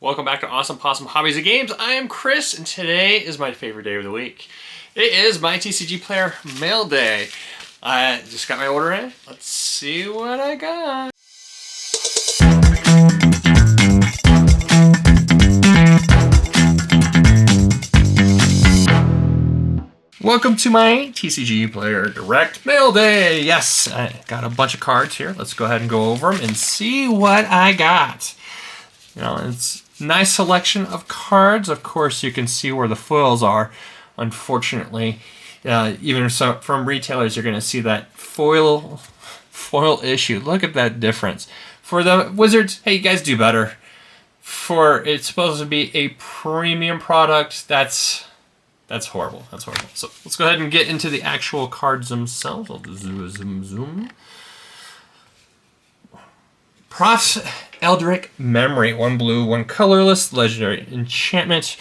Welcome back to Awesome Possum Hobbies and Games. I am Chris, and today is my favorite day of the week. It is my TCG Player mail day. I just got my order in. Let's see what I got. Welcome to my TCG Player Direct Mail Day. Yes, I got a bunch of cards here. Let's go ahead and go over them and see what I got. You know, it's a nice selection of cards. Of course, you can see where the foils are. Unfortunately, even from retailers, you're going to see that foil issue. Look at that difference. For the Wizards, hey, you guys do better. For it's supposed to be a premium product, that's horrible. That's horrible. So let's go ahead and get into the actual cards themselves. I'll just zoom. Prof's Eldritch Memory. 1 blue, 1 colorless, legendary enchantment.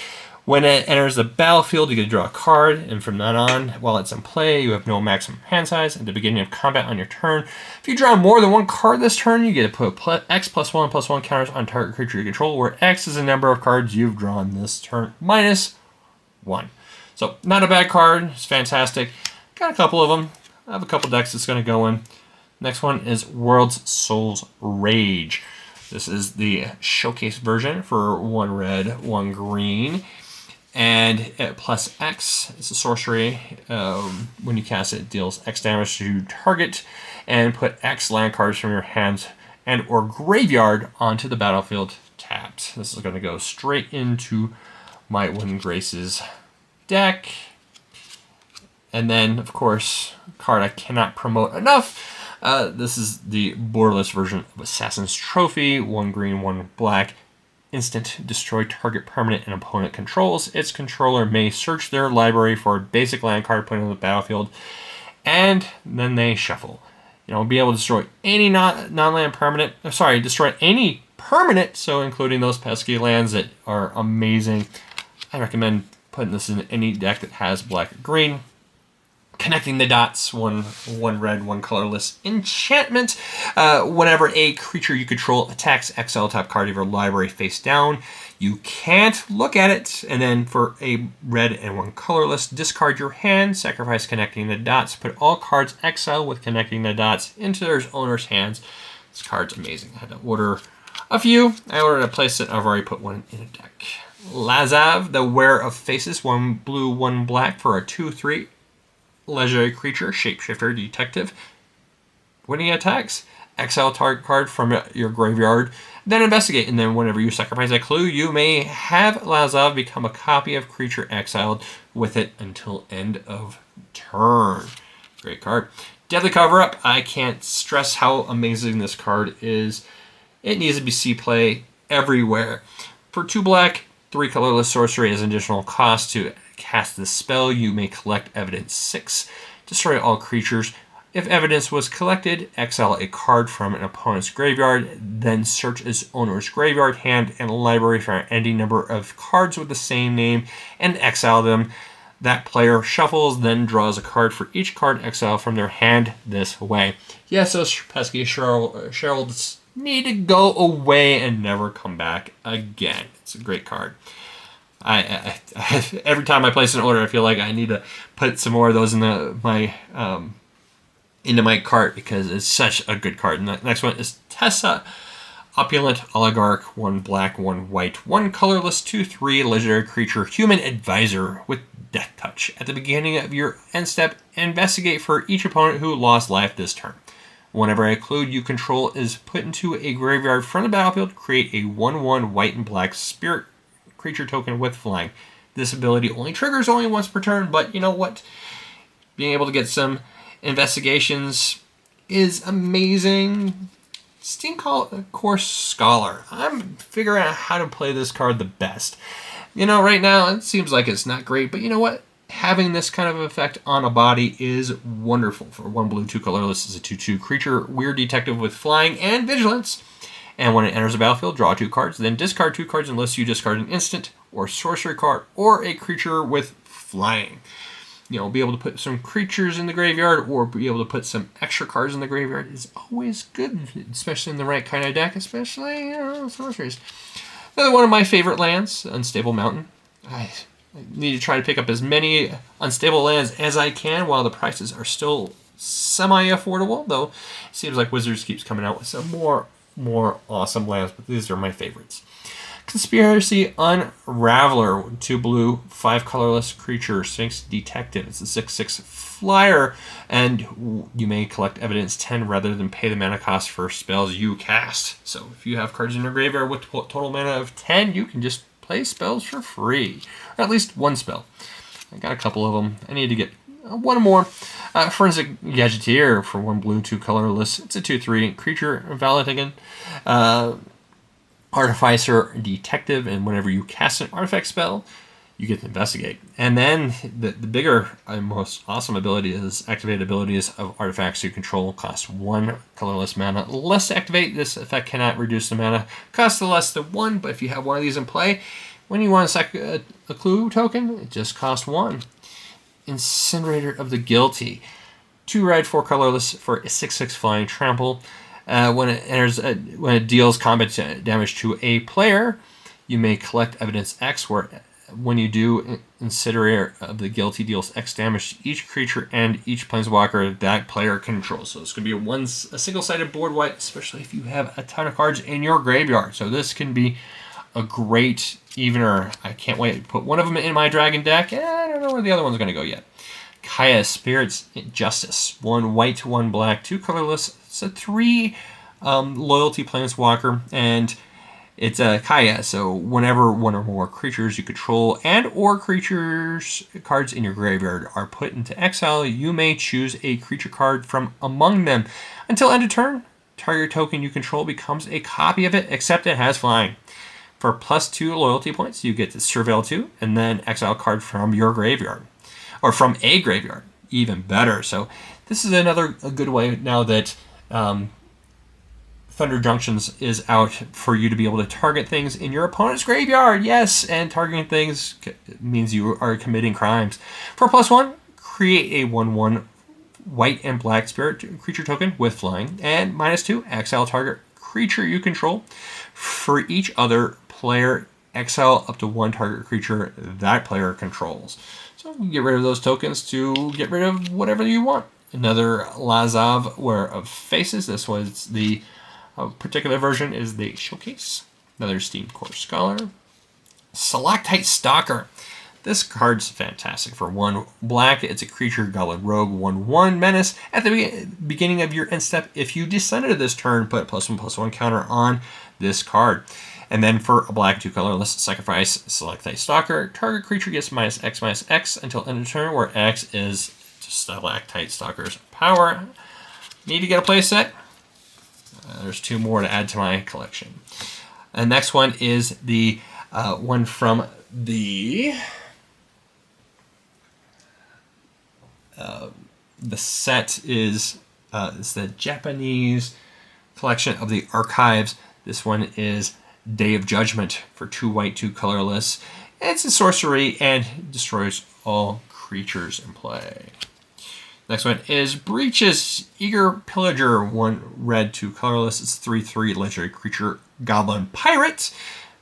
When it enters the battlefield, you get to draw a card, and from then on, while it's in play, you have no maximum hand size. At the beginning of combat on your turn, if you draw more than 1 card this turn, you get to put X +1/+1 counters on target creature you control, where X is the number of cards you've drawn this turn, -1. So, not a bad card. It's fantastic. Got a couple of them. I have a couple decks that's going to go in. Next one is World's Soul's Rage. This is the showcase version for 1 red, 1 green. And plus X, it's a sorcery. When you cast it, it deals X damage to target. And put X land cards from your hands and or graveyard onto the battlefield tapped. This is going to go straight into my Wooden Graces deck. And then, of course, a card I cannot promote enough. This is the borderless version of Assassin's Trophy. 1 green, 1 black. Instant destroy target permanent an opponent controls. Its controller may search their library for a basic land card put on the battlefield, and then they shuffle. You know, be able to destroy any non-land permanent. Destroy any permanent. So including those pesky lands that are amazing. I recommend putting this in any deck that has black or green. Connecting the dots, 1 red, 1 colorless enchantment. Whenever a creature you control attacks, exile top card of your library face down. You can't look at it. And then for a red and 1 colorless, discard your hand, sacrifice connecting the dots. Put all cards exile with connecting the dots into their owner's hands. This card's amazing. I had to order a few. I ordered a playset. I've already put one in a deck. Lazav, the Wearer of Faces. 1 blue, 1 black for a 2/3. Legendary creature, shapeshifter, detective. When he attacks, exile target card from your graveyard, then investigate. And then whenever you sacrifice a clue, you may have Lazav become a copy of creature exiled with it until end of turn. Great card. Deadly Cover-Up. I can't stress how amazing this card is. It needs to be C-play everywhere. For 2 black, 3 colorless sorcery as an additional cost to cast this spell, you may collect evidence 6. Destroy all creatures. If evidence was collected, exile a card from an opponent's graveyard, then search its owner's graveyard, hand, and library for any number of cards with the same name and exile them. That player shuffles, then draws a card for each card exiled from their hand this way. Yes, those pesky Sheralds need to go away and never come back again. It's a great card. I every time I place an order, I feel like I need to put some more of those into my cart because it's such a good card. And the next one is Tessa, Opulent Oligarch. 1 black, 1 white, 1 colorless, 2/3 legendary creature, human advisor with Death Touch. At the beginning of your end step, investigate for each opponent who lost life this turn. Whenever a clue you control is put into a graveyard from the battlefield, create a 1/1 white and black spirit creature token with flying. This ability only triggers once per turn, but you know what? Being able to get some investigations is amazing. Steam Course Scholar. I'm figuring out how to play this card the best. You know, right now it seems like it's not great, but you know what? Having this kind of effect on a body is wonderful. For 1 blue, 2 colorless is a 2/2 creature, weird detective with flying and vigilance. And when it enters the battlefield, draw 2 cards, then discard 2 cards unless you discard an instant or sorcery card or a creature with flying. You know, be able to put some creatures in the graveyard or be able to put some extra cards in the graveyard is always good, especially in the right kind of deck, especially, you know, sorceries. Another one of my favorite lands, Unstable Mountain. I need to try to pick up as many unstable lands as I can while the prices are still semi-affordable, though it seems like Wizards keeps coming out with some more awesome lands, but these are my favorites. Conspiracy Unraveler, 2 blue, 5 colorless creature, Sphinx Detective. It's a 6/6 flyer, and you may collect evidence 10 rather than pay the mana cost for spells you cast. So if you have cards in your graveyard with total mana of 10, you can just play spells for free, or at least one spell. I got a couple of them. I need to get one more. Forensic Gadgeteer for 1 blue, 2 colorless. It's a 2/3 creature, valid again. Artificer Detective, and whenever you cast an artifact spell, you get to investigate. And then the bigger and most awesome ability is activated abilities of artifacts you control cost 1 colorless mana less to activate. This effect cannot reduce the mana cost to less than 1, but if you have one of these in play, when you want to sack a clue token, it just costs 1. Incinerator of the Guilty, 2 red, 4 colorless for a 6/6 flying trample. When it deals combat damage to a player, you may collect evidence X, where when you do, Incinerator of the Guilty deals X damage to each creature and each planeswalker that player controls. So it's going to be a single-sided board wipe, especially if you have a ton of cards in your graveyard. So this can be a great evener. I can't wait to put one of them in my Dragon deck. I don't know where the other one's going to go yet. Kaya, Spirit's Justice. 1 white, 1 black, 2 colorless. It's a 3 loyalty planeswalker, and it's a Kaya. So whenever one or more creatures you control and or creatures cards in your graveyard are put into exile, you may choose a creature card from among them. Until end of turn, target token you control becomes a copy of it, except it has flying. For +2 loyalty points, you get to Surveil 2, and then exile card from your graveyard. Or from a graveyard, even better. So this is a good way now that Thunder Junctions is out for you to be able to target things in your opponent's graveyard. Yes, and targeting things means you are committing crimes. For +1, create a 1/1 white and black spirit creature token with flying, and -2, exile target creature you control. For each other player, exile up to 1 target creature that player controls. So you can get rid of those tokens to get rid of whatever you want. Another Lazav of Faces. This was the particular version is the Showcase. Another Steam Core Scholar. Stalactite Stalker. This card's fantastic. For 1 black, it's a creature, Goblin Rogue, 1/1 menace. At the beginning of your end step, if you descended this turn, put a +1/+1 counter on this card. And then for a black, 2 colorless, sacrifice Stalactite Stalker. Target creature gets -X/-X until end of turn, where X is Stalactite Stalker's power. Need to get a play set. There's 2 more to add to my collection. And next one is the one from the set is the Japanese collection of the Archives. This one is Day of Judgment for 2 white, 2 colorless. It's a sorcery and destroys all creatures in play. Next one is Breaches, Eager Pillager, 1 red, 2 colorless. It's 3/3 legendary creature, Goblin Pirate.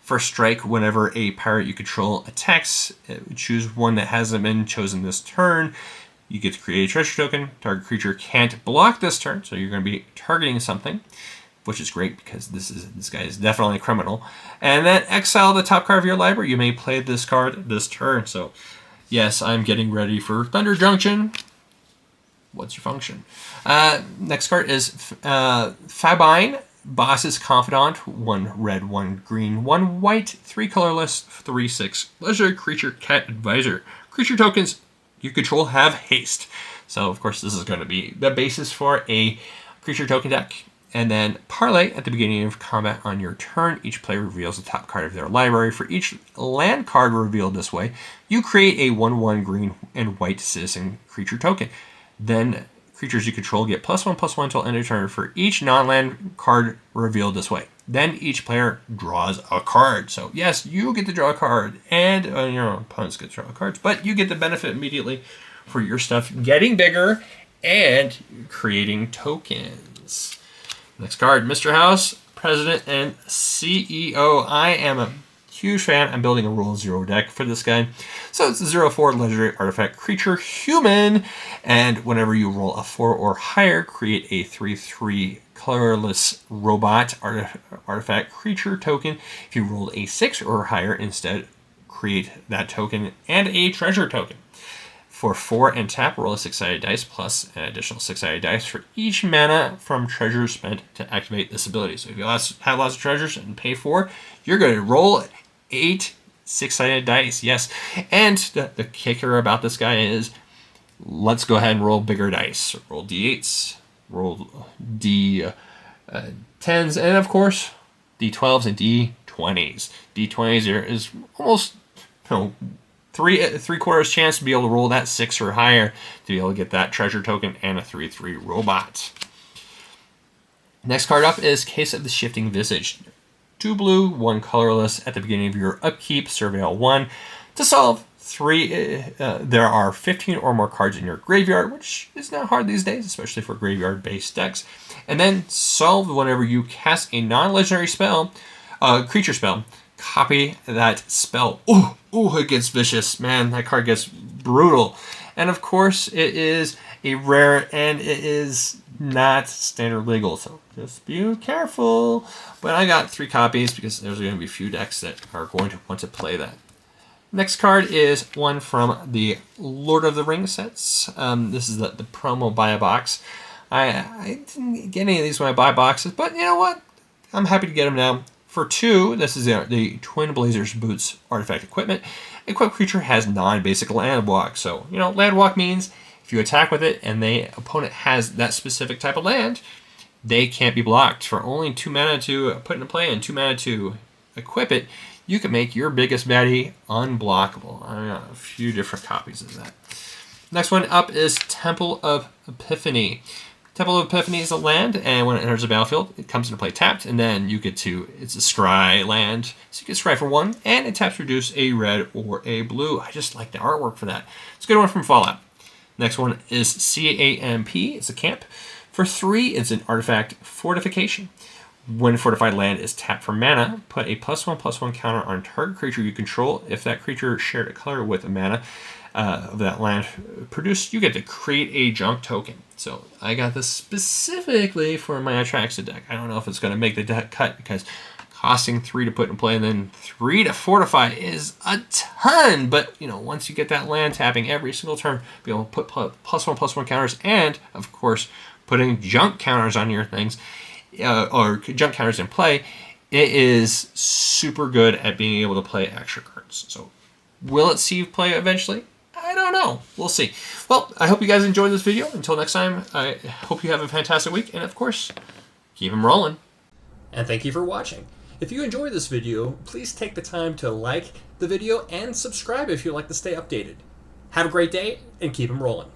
First strike, whenever a pirate you control attacks, choose one that hasn't been chosen this turn. You get to create a treasure token. Target creature can't block this turn, so you're going to be targeting something, which is great because this guy is definitely a criminal. And then exile the top card of your library. You may play this card this turn. So yes, I'm getting ready for Thunder Junction. What's your function? Next card is Fabine, Boss's Confidant. 1 red, 1 green, 1 white, 3 colorless, 3/6 legendary creature, Cat Advisor. Creature tokens you control have haste. So of course this is going to be the basis for a creature token deck. And then Parlay, at the beginning of combat on your turn, each player reveals the top card of their library. For each land card revealed this way, you create a 1/1 green and white citizen creature token. Then creatures you control get +1/+1 until end of turn for each non-land card revealed this way. Then each player draws a card. So yes, you get to draw a card, and your opponents get to draw cards, but you get the benefit immediately for your stuff getting bigger and creating tokens. Next card, Mr. House, President and CEO. I am a huge fan. I'm building a rule 0 deck for this guy. So it's a 0/4 legendary artifact creature human, and whenever you roll a 4 or higher, create a 3/3 colorless robot artifact creature token. If you rolled a 6 or higher, instead create that token and a treasure token. For 4 and tap, roll a 6-sided dice plus an additional 6-sided dice for each mana from treasures spent to activate this ability. So if you have lots of treasures and pay 4, you're going to roll 8 6-sided dice. Yes. And the kicker about this guy is, let's go ahead and roll bigger dice. Roll D8s, roll D10s, and of course, D12s and D20s. D20s is almost, three-quarters chance to be able to roll that 6 or higher to be able to get that treasure token and a 3/3 robot. Next card up is Case of the Shifting Visage. 2 blue, 1 colorless. At the beginning of your upkeep, surveil 1. To solve 3, there are 15 or more cards in your graveyard, which is not hard these days, especially for graveyard-based decks. And then solve whenever you cast a non-legendary spell, creature spell. Copy that spell. Ooh, it gets vicious. Man, that card gets brutal. And of course, it is a rare, and it is not standard legal, so just be careful. But I got 3 copies because there's going to be a few decks that are going to want to play that. Next card is one from the Lord of the Rings sets. This is the promo buy a box. I didn't get any of these when I buy boxes, but you know what? I'm happy to get them now. For 2, this is the Twin Blazers Boots artifact equipment. Equipped creature has non-basic land walk. So, land walk means if you attack with it and the opponent has that specific type of land, they can't be blocked. For only 2 mana to put into play and 2 mana to equip it, you can make your biggest baddie unblockable. I got a few different copies of that. Next one up is Temple of Epiphany. Temple of Epiphany is a land, and when it enters the battlefield, it comes into play tapped, and then you get to, it's a scry land, so you get scry for 1, and it taps to reduce a red or a blue. I just like the artwork for that. It's a good one from Fallout. Next one is CAMP. It's a camp. For 3, it's an artifact fortification. When fortified land is tapped for mana, put a +1/+1 counter on target creature you control. If that creature shared a color with the mana of that land produced, you get to create a junk token. So I got this specifically for my Atraxa deck. I don't know if it's going to make the deck cut because costing 3 to put in play and then 3 to fortify is a ton. But once you get that land tapping every single turn, be able to put +1/+1 counters, and of course putting junk counters on your things, or junk counters in play, it is super good at being able to play extra cards. So will it see play eventually? I don't know. We'll see. Well, I hope you guys enjoyed this video. Until next time, I hope you have a fantastic week. And of course, keep them rolling. And thank you for watching. If you enjoyed this video, please take the time to like the video and subscribe if you'd like to stay updated. Have a great day and keep them rolling.